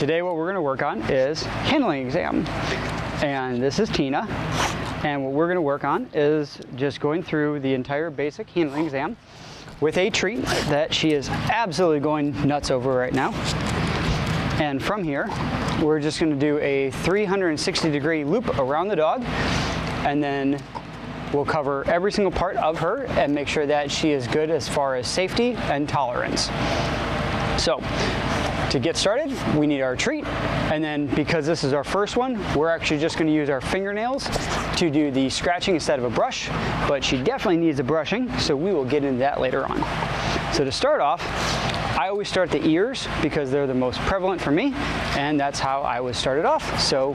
Today what we're going to work on is handling exam. And this is Tina. And what we're going to work on is just going through the entire basic handling exam with a treat that she is absolutely going nuts over right now. And from here, we're just going to do a 360-degree loop around the dog, and then we'll cover every single part of her and make sure that she is good as far as safety and tolerance. So, to get started, we need our treat, and then because this is our first one, we're actually just going to use our fingernails to do the scratching instead of a brush, but she definitely needs a brushing, so we will get into that later on. So to start off, I always start the ears because they're the most prevalent for me, and that's how I was started off. So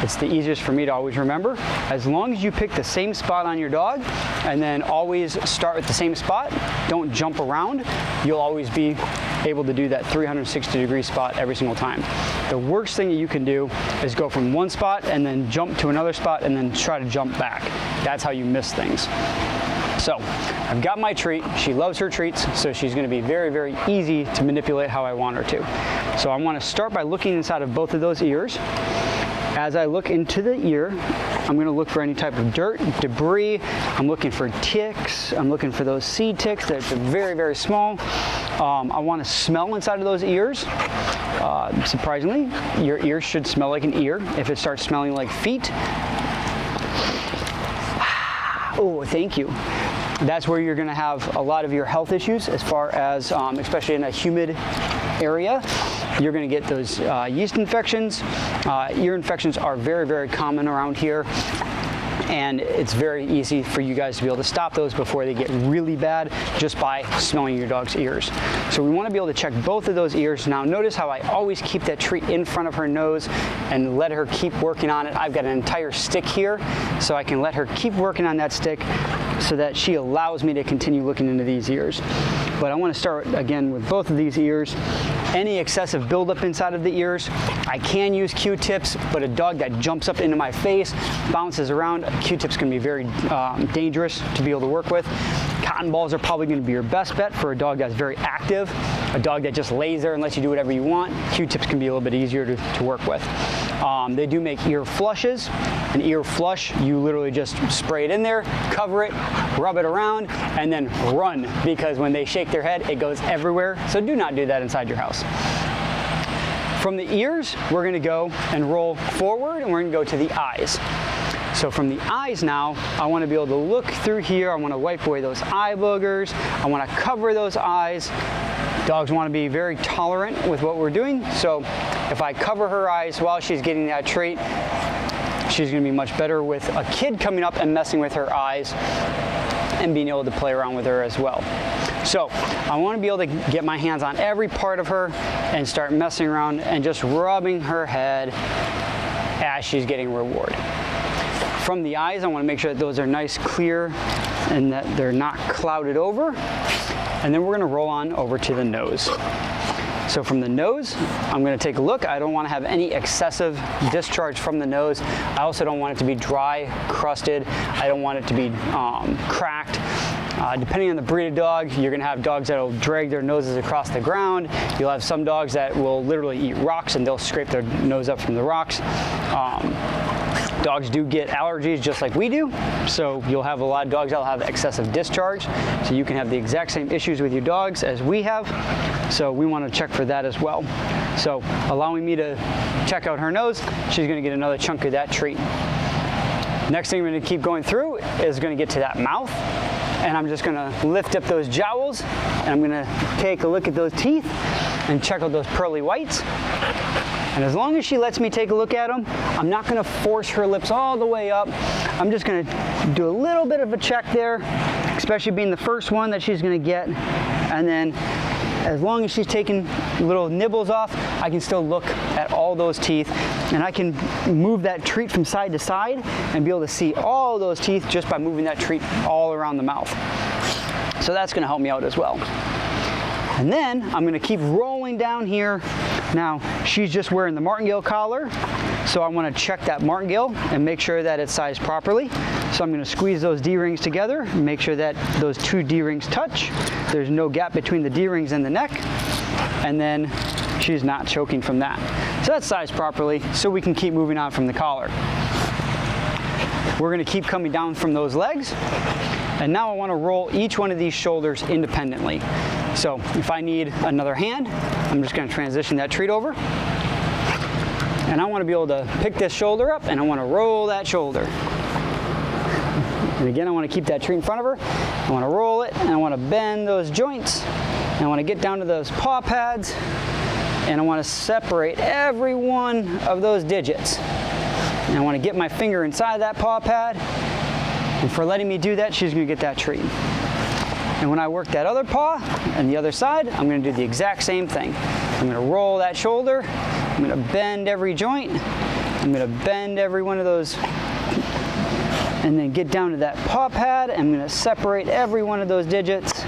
it's the easiest for me to always remember. As long as you pick the same spot on your dog and then always start with the same spot, don't jump around, you'll always be able to do that 360-degree spot every single time. The worst thing that you can do is go from one spot and then jump to another spot and then try to jump back. That's how you miss things. So I've got my treat. She loves her treats, so she's going to be very, very easy to manipulate how I want her to. So I want to start by looking inside of both of those ears. As I look into the ear, I'm going to look for any type of dirt, debris. I'm looking for ticks. I'm looking for those seed ticks that are very, very small. I want to smell inside of those ears. Surprisingly, your ears should smell like an ear. If it starts smelling like feet, oh, thank you. That's where you're going to have a lot of your health issues as far as, especially in a humid area. You're going to get those yeast infections. Ear infections are very, very common around here. And it's very easy for you guys to be able to stop those before they get really bad just by smelling your dog's ears. So we want to be able to check both of those ears. Now notice how I always keep that treat in front of her nose and let her keep working on it. I've got an entire stick here, so I can let her keep working on that stick so that she allows me to continue looking into these ears. But I want to start again with both of these ears. Any excessive buildup inside of the ears, I can use Q-tips, but a dog that jumps up into my face, bounces around, Q-tips can be very dangerous to be able to work with. Cotton balls are probably going to be your best bet for a dog that's very active. A dog that just lays there and lets you do whatever you want, Q-tips can be a little bit easier to work with. They do make ear flushes. An ear flush, you literally just spray it in there, cover it, rub it around, and then run, because when they shake their head, it goes everywhere. So do not do that inside your house. From the ears, we're going to go and roll forward, and we're going to go to the eyes. So from the eyes now, I want to be able to look through here. I want to wipe away those eye boogers. I want to cover those eyes. Dogs want to be very tolerant with what we're doing. So if I cover her eyes while she's getting that treat, she's going to be much better with a kid coming up and messing with her eyes and being able to play around with her as well. So I want to be able to get my hands on every part of her and start messing around and just rubbing her head as she's getting reward. From the eyes, I want to make sure that those are nice, clear, and that they're not clouded over. And then we're going to roll on over to the nose. So from the nose, I'm going to take a look. I don't want to have any excessive discharge from the nose. I also don't want it to be dry, crusted. I don't want it to be cracked. Depending on the breed of dog, you're going to have dogs that will drag their noses across the ground. You'll have some dogs that will literally eat rocks and they'll scrape their nose up from the rocks. Dogs do get allergies just like we do, so you'll have a lot of dogs that will have excessive discharge, so you can have the exact same issues with your dogs as we have, so we want to check for that as well. So allowing me to check out her nose, she's going to get another chunk of that treat. Next thing we're going to keep going through is going to get to that mouth, and I'm just going to lift up those jowls, and I'm going to take a look at those teeth and check out those pearly whites. And as long as she lets me take a look at them, I'm not going to force her lips all the way up. I'm just going to do a little bit of a check there, especially being the first one that she's going to get. And then as long as she's taking little nibbles off, I can still look at all those teeth. And I can move that treat from side to side and be able to see all those teeth just by moving that treat all around the mouth. So that's going to help me out as well. And then I'm going to keep rolling down here. Now, she's just wearing the martingale collar, so I want to check that martingale and make sure that it's sized properly. So I'm going to squeeze those D-rings together and make sure that those two D-rings touch. There's no gap between the D-rings and the neck, and then she's not choking from that. So that's sized properly, so we can keep moving on from the collar. We're going to keep coming down from those legs, and now I want to roll each one of these shoulders independently. So if I need another hand, I'm just going to transition that treat over, and I want to be able to pick this shoulder up, and I want to roll that shoulder. And again, I want to keep that treat in front of her. I want to roll it, and I want to bend those joints, and I want to get down to those paw pads, and I want to separate every one of those digits. And I want to get my finger inside that paw pad, and for letting me do that, she's going to get that treat. And when I work that other paw and the other side, I'm going to do the exact same thing. I'm going to roll that shoulder, I'm going to bend every joint, I'm going to bend every one of those, and then get down to that paw pad. I'm going to separate every one of those digits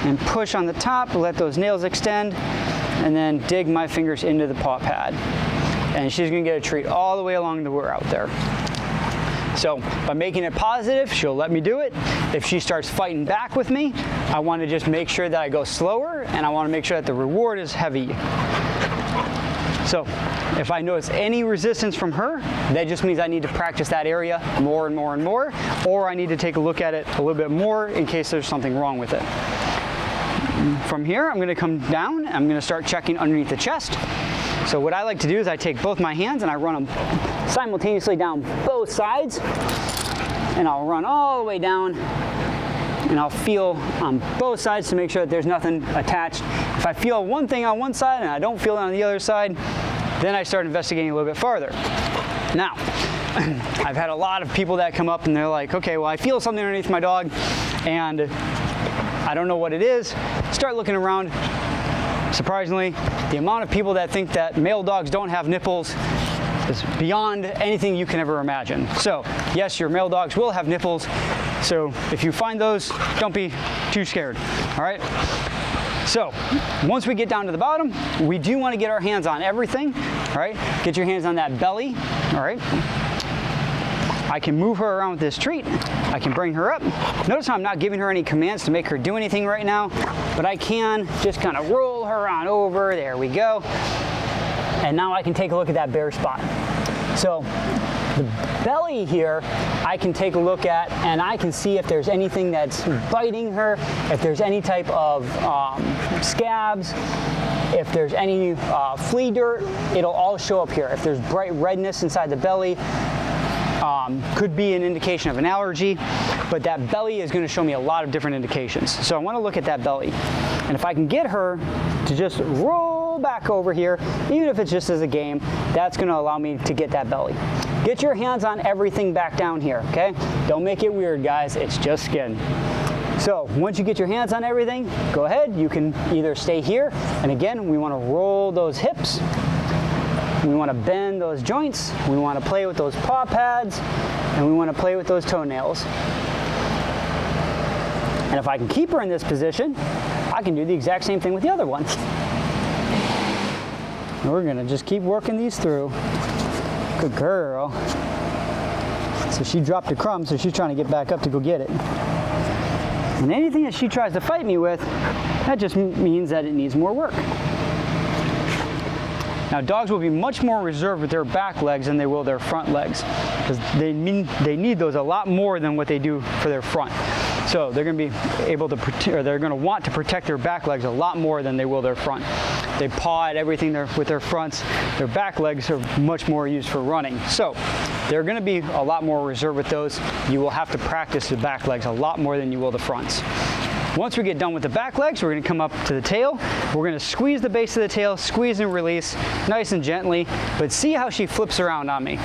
and push on the top, let those nails extend, and then dig my fingers into the paw pad. And she's going to get a treat all the way along the route there. So by making it positive, she'll let me do it. If she starts fighting back with me, I want to just make sure that I go slower, and I want to make sure that the reward is heavy. So if I notice any resistance from her, that just means I need to practice that area more and more and more, or I need to take a look at it a little bit more in case there's something wrong with it. From here, I'm going to come down, and I'm going to start checking underneath the chest. So what I like to do is I take both my hands and I run them simultaneously down both sides, and I'll run all the way down, and I'll feel on both sides to make sure that there's nothing attached. If I feel one thing on one side and I don't feel it on the other side, then I start investigating a little bit farther. Now, I've had a lot of people that come up and they're like, okay, well, I feel something underneath my dog and I don't know what it is. Start looking around. Surprisingly, the amount of people that think that male dogs don't have nipples is beyond anything you can ever imagine. So yes, your male dogs will have nipples. So if you find those, don't be too scared, all right? So once we get down to the bottom, we do want to get our hands on everything, all right? Get your hands on that belly, all right? I can move her around with this treat. I can bring her up. Notice how I'm not giving her any commands to make her do anything right now, but I can just kind of roll her on over. There we go. And now I can take a look at that bare spot. So the belly here, I can take a look at, and I can see if there's anything that's biting her, if there's any type of scabs, if there's any flea dirt, it'll all show up here. If there's bright redness inside the belly, could be an indication of an allergy, but that belly is going to show me a lot of different indications. So I want to look at that belly, and if I can get her to just roll back over here, even if it's just as a game, that's going to allow me to get that belly. Get your hands on everything back down here, okay? Don't make it weird, guys. It's just skin. So once you get your hands on everything, go ahead. You can either stay here, and again, we want to roll those hips. We want to bend those joints, we want to play with those paw pads, and we want to play with those toenails. And if I can keep her in this position, I can do the exact same thing with the other one. And we're going to just keep working these through. Good girl. So she dropped a crumb, so she's trying to get back up to go get it. And anything that she tries to fight me with, that just means that it needs more work. Now, dogs will be much more reserved with their back legs than they will their front legs, because they need those a lot more than what they do for their front. So they're going to be able to they're going to want to protect their back legs a lot more than they will their front. They paw at everything with their fronts. Their back legs are much more used for running. So they're going to be a lot more reserved with those. You will have to practice the back legs a lot more than you will the fronts. Once we get done with the back legs, we're going to come up to the tail. We're going to squeeze the base of the tail, squeeze and release, nice and gently, but see how she flips around on me.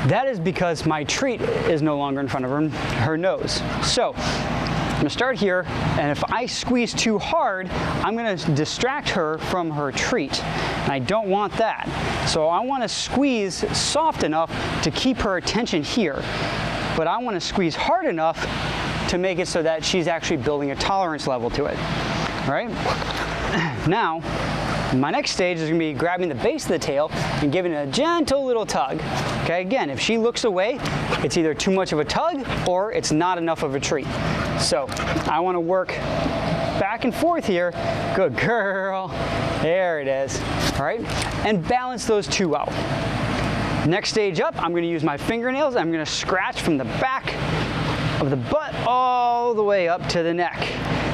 That is because my treat is no longer in front of her nose. So I'm going to start here, and if I squeeze too hard, I'm going to distract her from her treat. And I don't want that. So I want to squeeze soft enough to keep her attention here, but I want to squeeze hard enough to make it so that she's actually building a tolerance level to it. All right? Now, my next stage is going to be grabbing the base of the tail and giving it a gentle little tug. Okay, again, if she looks away, it's either too much of a tug or it's not enough of a treat. So I want to work back and forth here. Good girl. There it is. all right? And balance those two out. Next stage up, I'm going to use my fingernails. I'm going to scratch from the back of the butt all the way up to the neck.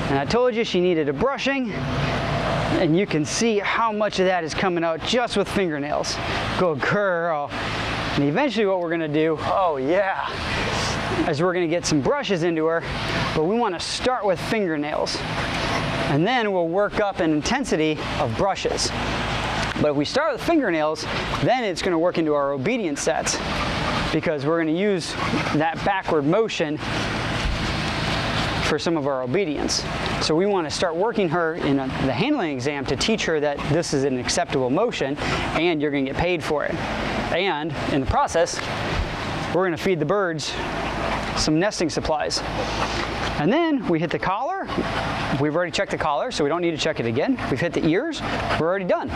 And I told you she needed a brushing, and you can see how much of that is coming out just with fingernails. Good girl. And eventually what we're going to do, oh yeah, is we're going to get some brushes into her, but we want to start with fingernails. And then we'll work up an intensity of brushes. But if we start with fingernails, then it's going to work into our obedience sets, because we're going to use that backward motion for some of our obedience. So we want to start working her in the handling exam to teach her that this is an acceptable motion and you're going to get paid for it. And in the process, we're going to feed the birds some nesting supplies. And then we hit the collar. We've already checked the collar, so we don't need to check it again. We've hit the ears. We're already done.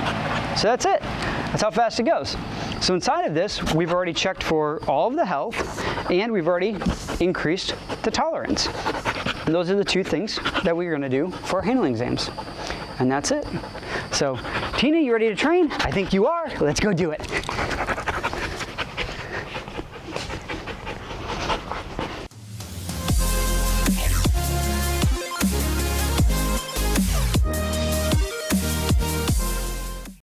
So that's it. That's how fast it goes. So inside of this, we've already checked for all of the health, and we've already increased the tolerance. And those are the two things that we're going to do for our handling exams. And that's it. So, Tina, you ready to train? I think you are. Let's go do it.